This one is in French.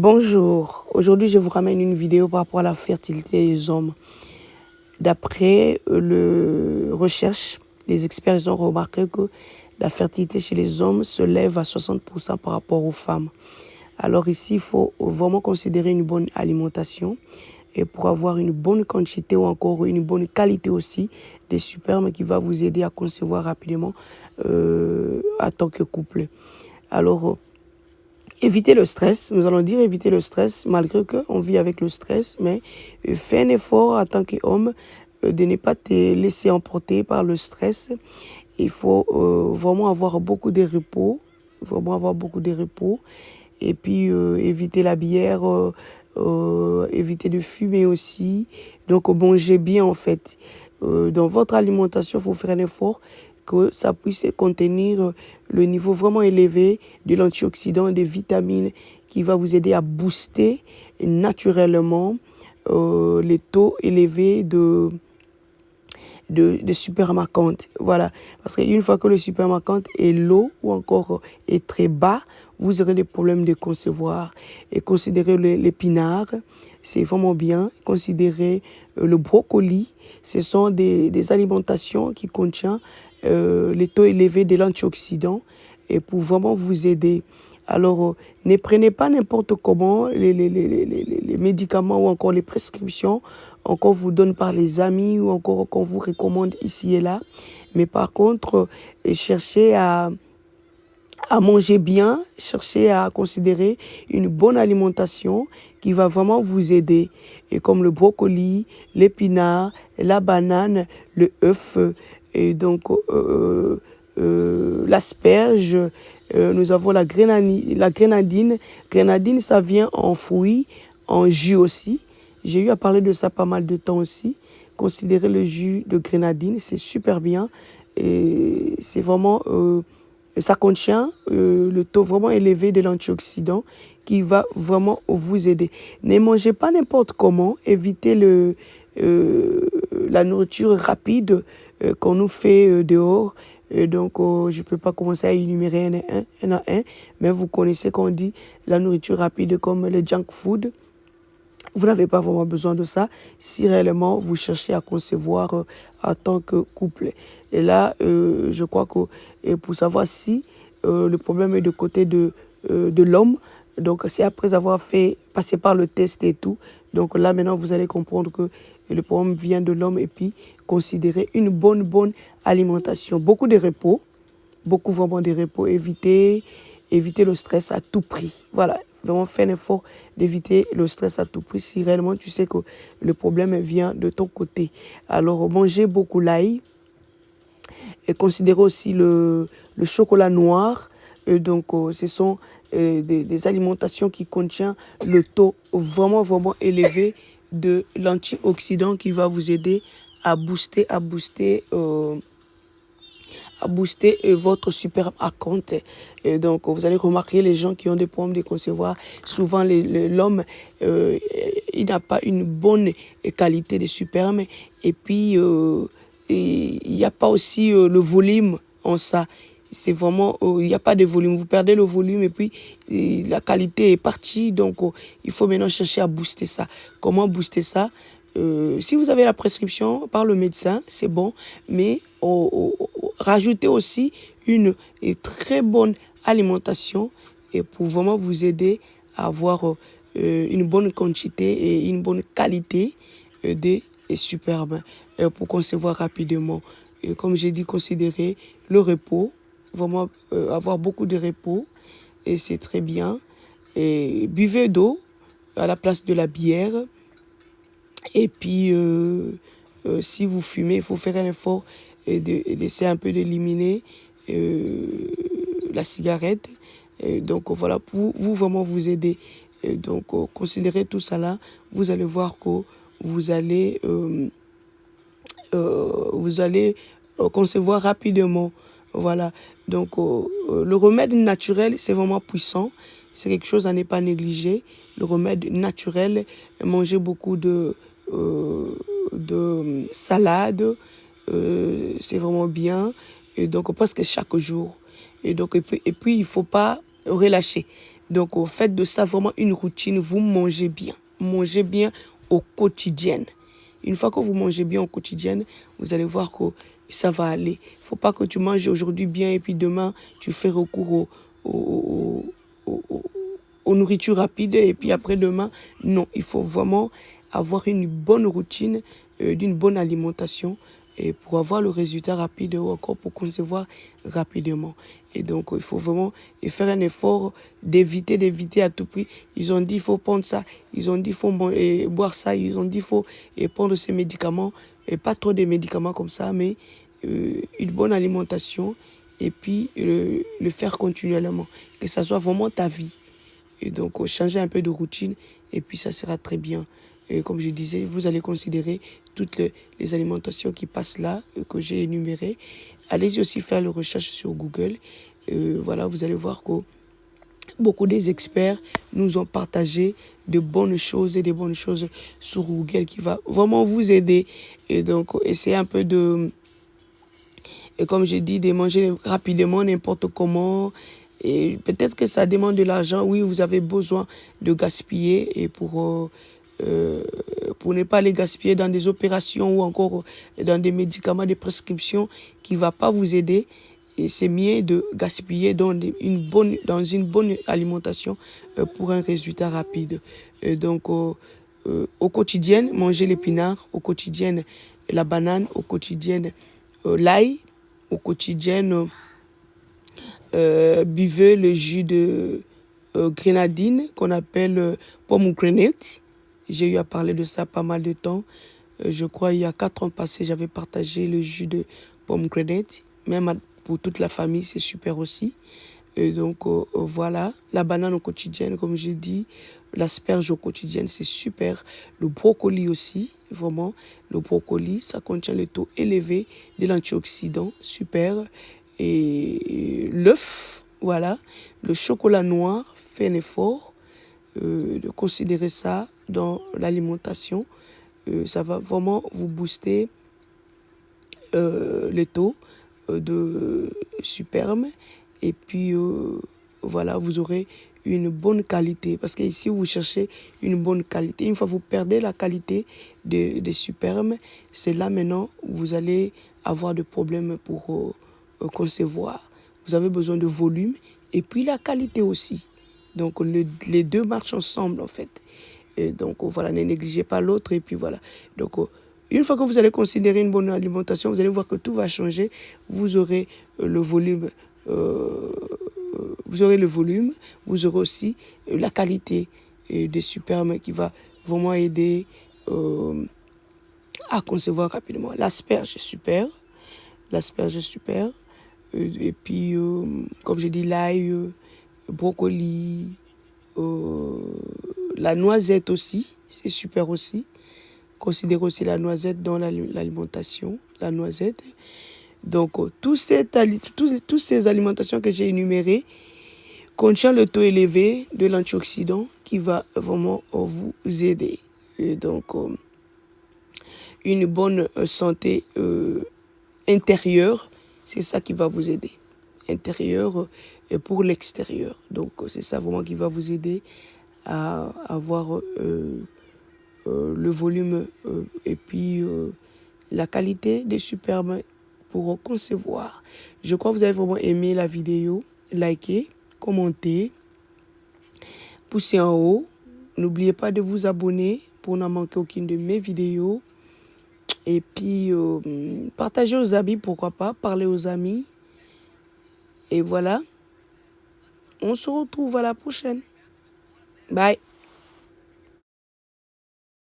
Bonjour, aujourd'hui je vous ramène une vidéo par rapport à la fertilité des hommes. D'après recherche, les experts ont remarqué que la fertilité chez les hommes se lève à 60% par rapport aux femmes. Alors ici, il faut vraiment considérer une bonne alimentation et pour avoir une bonne quantité ou encore une bonne qualité aussi des spermes qui va vous aider à concevoir rapidement en tant que couple. Alors, éviter le stress, nous allons dire éviter le stress, malgré qu'on vit avec le stress, mais fais un effort en tant qu'homme de ne pas te laisser emporter par le stress. Il faut vraiment avoir beaucoup de repos, et puis éviter la bière, éviter de fumer aussi. Donc manger bien en fait. Dans votre alimentation, il faut faire un effort que ça puisse contenir le niveau vraiment élevé de l'antioxydant, des vitamines qui va vous aider à booster naturellement les taux élevés de supermarquantes. Voilà. Parce qu'une fois que le supermarquante est low ou encore est très bas, vous aurez des problèmes de concevoir. Et considérez l'épinard, c'est vraiment bien. Considérez le brocoli. Ce sont des alimentations qui contiennent les taux élevés de l'antioxydant et pour vraiment vous aider. Alors, ne prenez pas n'importe comment les médicaments ou encore les prescriptions qu'on vous donne par les amis ou encore qu'on vous recommande ici et là. Mais par contre, cherchez à manger bien, cherchez à considérer une bonne alimentation qui va vraiment vous aider. Et comme le brocoli, l'épinard, la banane, le œuf, et donc l'asperge, nous avons la grenadine. Grenadine, ça vient en fruits, en jus aussi. J'ai eu à parler de ça pas mal de temps aussi. Considérez le jus de grenadine, c'est super bien. Et c'est vraiment, ça contient le taux vraiment élevé de l'antioxydant qui va vraiment vous aider. Ne mangez pas n'importe comment, évitez la nourriture rapide qu'on nous fait dehors. Donc, je ne peux pas commencer à énumérer un à un, mais vous connaissez qu'on dit la nourriture rapide comme le junk food. Vous n'avez pas vraiment besoin de ça si réellement vous cherchez à concevoir en tant que couple. Et là, je crois que pour savoir si le problème est de côté de l'homme, donc c'est après avoir passé par le test et tout. Donc là, maintenant, vous allez comprendre que le problème vient de l'homme et puis considérer une bonne alimentation. Beaucoup de repos, beaucoup vraiment de repos. Éviter le stress à tout prix. Voilà, vraiment faire un effort d'éviter le stress à tout prix si réellement tu sais que le problème vient de ton côté. Alors, mangez beaucoup l'ail et considérez aussi le chocolat noir. Donc, ce sont des alimentations qui contiennent le taux vraiment élevé de l'antioxydant qui va vous aider à booster votre sperme à compte. Et donc, vous allez remarquer les gens qui ont des problèmes de concevoir. Souvent, l'homme, il n'a pas une bonne qualité de sperme. Et puis, il n'y a pas aussi le volume en ça. C'est vraiment, il n'y a pas de volume. Vous perdez le volume et puis la qualité est partie. Donc, il faut maintenant chercher à booster ça. Comment booster ça? Si vous avez la prescription par le médecin, c'est bon, mais rajoutez aussi une très bonne alimentation et pour vraiment vous aider à avoir une bonne quantité et une bonne qualité des spermes pour concevoir rapidement. Et comme j'ai dit, considérez le repos, vraiment avoir beaucoup de repos et c'est très bien. Et buvez d'eau à la place de la bière. Et puis, si vous fumez, il faut faire un effort et d'essayer un peu d'éliminer la cigarette. Et donc, voilà, pour vous vraiment vous aider. Et donc, considérez tout ça là. Vous allez voir que vous allez concevoir rapidement. Voilà. Donc, le remède naturel, c'est vraiment puissant. C'est quelque chose à ne pas négliger. Le remède naturel, manger beaucoup de salade, c'est vraiment bien. Et donc, presque chaque jour. Et puis il ne faut pas relâcher. Donc, faites de ça vraiment une routine. Vous mangez bien. Mangez bien au quotidien. Une fois que vous mangez bien au quotidien, vous allez voir que ça va aller. Il ne faut pas que tu manges aujourd'hui bien et puis demain, tu fais recours aux nourritures rapides et puis après demain, non. Il faut vraiment avoir une bonne routine, d'une bonne alimentation et pour avoir le résultat rapide ou encore pour concevoir rapidement. Et donc, il faut vraiment faire un effort d'éviter à tout prix. Ils ont dit il faut prendre ça, ils ont dit il faut boire ça, ils ont dit il faut prendre ces médicaments, et pas trop de médicaments comme ça, mais une bonne alimentation et puis le faire continuellement, que ça soit vraiment ta vie. Et donc, changer un peu de routine et puis ça sera très bien. Et comme je disais, vous allez considérer toutes les alimentations qui passent là, que j'ai énumérées. Allez-y aussi faire les recherches sur Google. Voilà, vous allez voir que beaucoup des experts nous ont partagé de bonnes choses et des bonnes choses sur Google qui va vraiment vous aider. Et donc, essayez un peu et comme je dis, de manger rapidement, n'importe comment. Et peut-être que ça demande de l'argent. Oui, vous avez besoin de gaspiller et pour ne pas les gaspiller dans des opérations ou encore dans des médicaments, des prescriptions qui ne vont pas vous aider. Et c'est mieux de gaspiller dans une bonne alimentation pour un résultat rapide. Donc, au quotidien, manger l'épinard, au quotidien, la banane, au quotidien, l'ail, au quotidien, buvez le jus de grenadine qu'on appelle pomegranate. J'ai eu à parler de ça pas mal de temps. Je crois il y a 4 ans passés, j'avais partagé le jus de pomegranate. Même pour toute la famille, c'est super aussi. Et donc, voilà. La banane au quotidien, comme j'ai dit. L'asperge au quotidien, c'est super. Le brocoli aussi, vraiment. Le brocoli, ça contient le taux élevé de l'antioxydant, super. Et l'œuf, voilà. Le chocolat noir, fait un effort de considérer ça dans l'alimentation. Ça va vraiment vous booster le taux de sperme. Et puis, voilà, vous aurez une bonne qualité. Parce que ici, vous cherchez une bonne qualité. Une fois que vous perdez la qualité des sperme, c'est là maintenant où vous allez avoir des problèmes pour concevoir. Vous avez besoin de volume et puis la qualité aussi. Donc, les deux marchent ensemble, en fait. Et donc, voilà, ne négligez pas l'autre. Et puis, voilà. Donc, une fois que vous allez considérer une bonne alimentation, vous allez voir que tout va changer. Vous aurez le volume. Vous aurez le volume. Vous aurez aussi la qualité des spermes qui va vraiment aider à concevoir rapidement. L'asperge est super. L'asperge est super. Et puis, comme je dis, l'ail, le brocoli, la noisette aussi, c'est super aussi. Considérez aussi la noisette dans l'alimentation, la noisette. Donc, toutes ces alimentations que j'ai énumérées contiennent le taux élevé de l'antioxydant qui va vraiment vous aider. Et donc, une bonne santé intérieure, c'est ça qui va vous aider. Intérieur et pour l'extérieur. Donc, c'est ça vraiment qui va vous aider à avoir le volume et puis la qualité des spermes pour concevoir. Je crois que vous avez vraiment aimé la vidéo. Likez, commentez, poussez en haut. N'oubliez pas de vous abonner pour ne manquer aucune de mes vidéos. Et puis, partagez aux amis, pourquoi pas, parlez aux amis. Et voilà, on se retrouve à la prochaine. Bye.